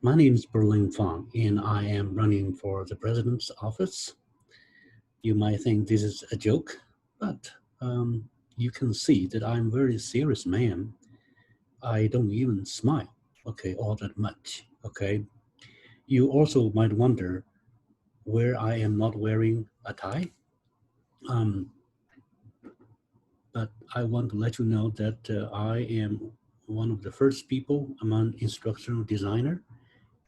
My name is Berlin Fang, and I am running for the president's office. You might think this is a joke, but you can see that I'm a very serious man. I don't even smile, okay, all that much, okay? You also might wonder where I am not wearing a tie. Um, but I want to let you know that I am one of the first people among instructional designer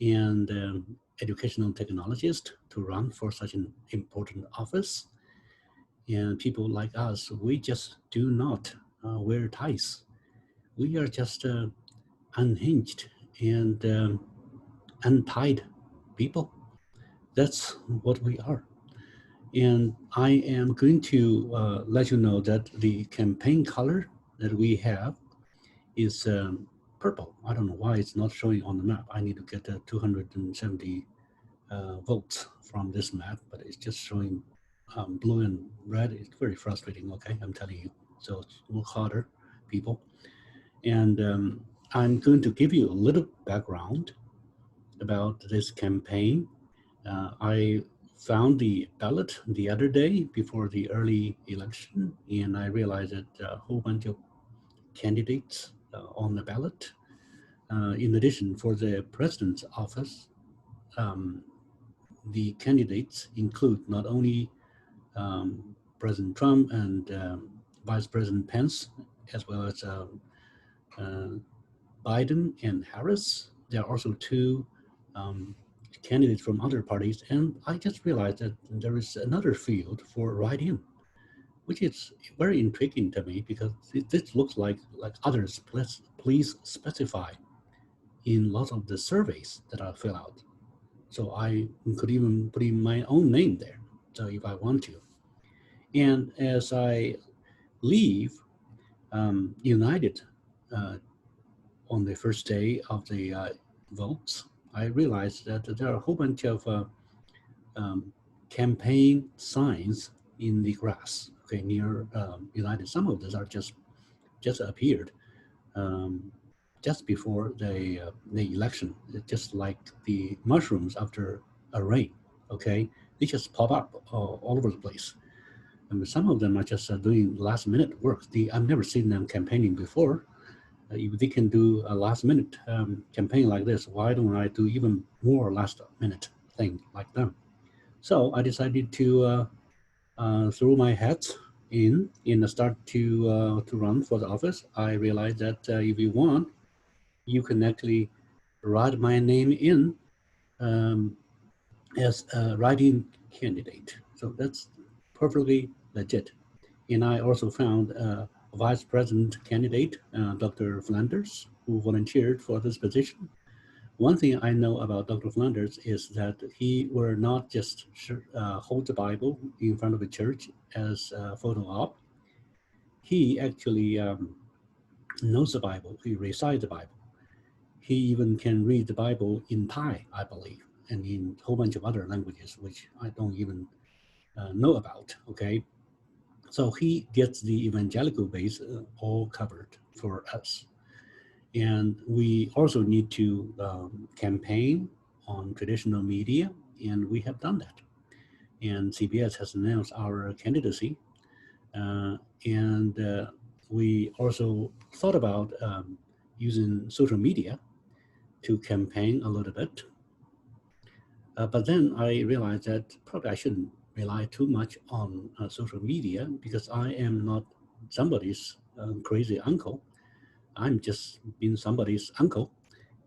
and educational technologist to run for such an important office. And people like us, we just do not wear ties. We are just unhinged and untied people. That's what we are. And I am going to let you know that the campaign color that we have is purple. I don't know why it's not showing on the map. I need to get 270 votes from this map, but it's just showing blue and red. It's very frustrating, okay, I'm telling you. So work harder, people. And I'm going to give you a little background about this campaign. I found the ballot the other day before the early election, and I realized that a whole bunch of candidates on the ballot. In addition, for the president's office, um, the candidates include not only President Trump and Vice President Pence, as well as uh, Biden and Harris. There are also two um, candidates from other parties, and I just realized that there is another field for write-in, which is very intriguing to me because this looks like others. Please specify in lots of the surveys that I fill out. So I could even put in my own name there. So if I want to. And as I leave United uh, on the first day of the votes, I realized that there are a whole bunch of um, campaign signs in the grass, okay, near United. Some of those are just appeared um, just before the election, just like the mushrooms after a rain, okay? They just pop up all over the place. And some of them are just doing last minute work. I've never seen them campaigning before. If they can do a last minute campaign like this, why don't I do even more last minute thing like them? So I decided to throw my hat in start to run for the office. I realized that if you want, you can actually write my name in um, as a writing candidate. So that's perfectly legit. And I also found a vice president candidate, Dr. Flanders, who volunteered for this position. One thing I know about Dr. Flanders is that he will not just hold the Bible in front of a church as a photo op. He actually knows the Bible. He recites the Bible. He even can read the Bible in Thai, I believe, and in a whole bunch of other languages, which I don't even know about. Okay, so he gets the evangelical base all covered for us. And we also need to campaign on traditional media, and we have done that. And CBS has announced our candidacy, uh, and we also thought about using social media to campaign a little bit. But then I realized that probably I shouldn't rely too much on social media because I am not somebody's crazy uncle. I'm just being somebody's uncle,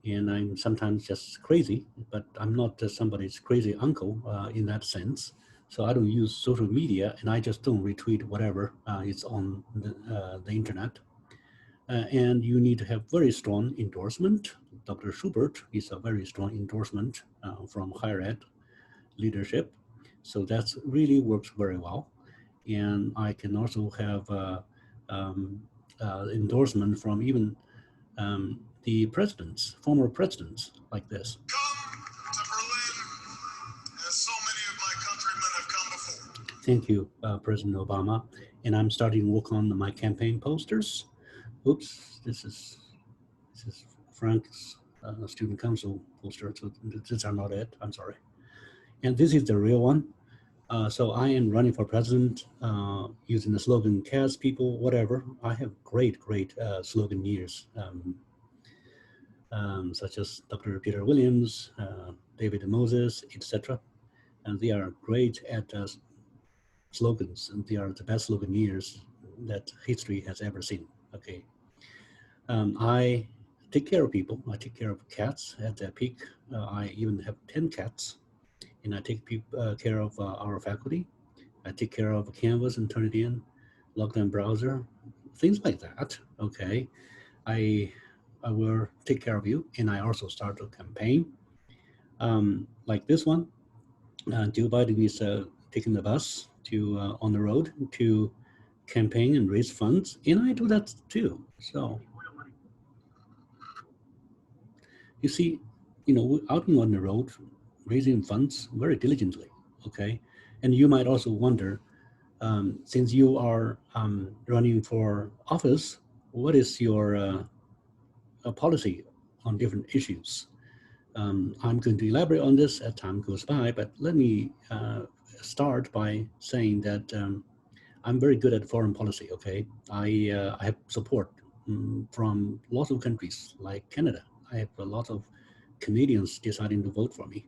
and I'm sometimes just crazy, but I'm not somebody's crazy uncle in that sense. So I don't use social media, and I just don't retweet whatever is on the internet. And you need to have very strong endorsement. Dr. Schubert is a very strong endorsement from higher ed leadership. So that really works very well. And I can also have um, endorsement from even the presidents, former presidents like this. Come to Berlin as so many of my countrymen have come before. Thank you, President Obama. And I'm starting to work on my campaign posters. Oops, this is Frank's student council poster. So these are not it. I'm sorry. And this is the real one. So I am running for president using the slogan "Cats, People, Whatever." I have great sloganeers, such as Dr. Peter Williams, David Moses, etc. And they are great at slogans, and they are the best sloganeers that history has ever seen. Okay. I take care of people. I take care of cats at their peak. I even have 10 cats, and I take care of our faculty. I take care of Canvas and turn it in, lockdown browser, things like that. Okay. I will take care of you, and I also start a campaign like this one. Joe Biden is taking the bus to on the road to campaign and raise funds, and I do that too. So you see, out on the road, raising funds very diligently. Okay, and you might also wonder, since you are running for office, what is your policy on different issues? I'm going to elaborate on this as time goes by, but let me start by saying that I'm very good at foreign policy, okay? I have support from lots of countries like Canada. I have a lot of Canadians deciding to vote for me,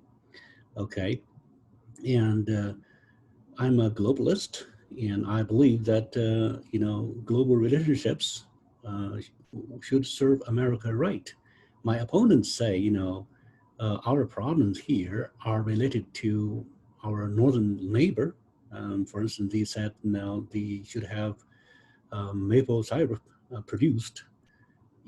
okay? And I'm a globalist, and I believe that, global relationships should serve America right. My opponents say, our problems here are related to our northern neighbor. For instance, they said now they should have maple syrup produced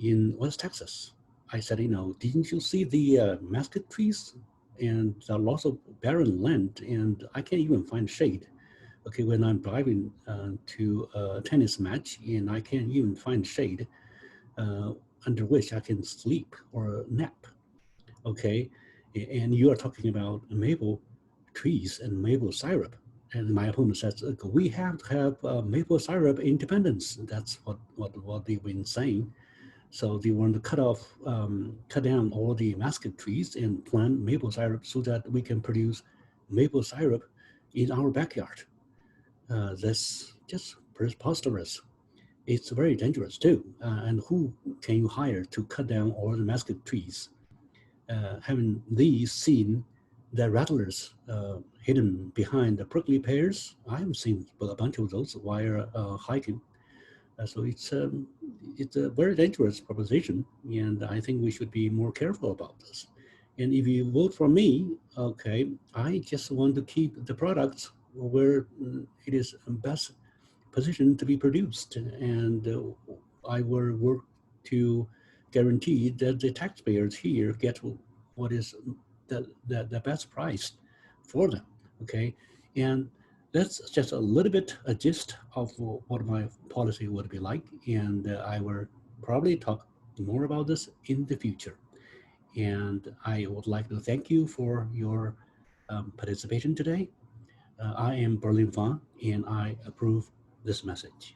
in West Texas. I said, didn't you see the mesquite trees and lots of barren land, and I can't even find shade. Okay, when I'm driving to a tennis match and I can't even find shade under which I can sleep or nap. Okay, and you are talking about maple trees and maple syrup. And my opponent says, we have to have maple syrup independence. That's what they've been saying. So they want to cut down all the mesquite trees and plant maple syrup so that we can produce maple syrup in our backyard. That's just preposterous. It's very dangerous too. And who can you hire to cut down all the mesquite trees? Haven't these seen the rattlers hidden behind the prickly pears? I have seen a bunch of those while hiking. So it's a very dangerous proposition, and I think we should be more careful about this. And if you vote for me, okay, I just want to keep the products where it is best positioned to be produced, and I will work to guarantee that the taxpayers here get what is the best price for them. Okay, and that's just a little bit a gist of what my policy would be like, and I will probably talk more about this in the future. And I would like to thank you for your participation today. I am Berlin Fan, and I approve this message.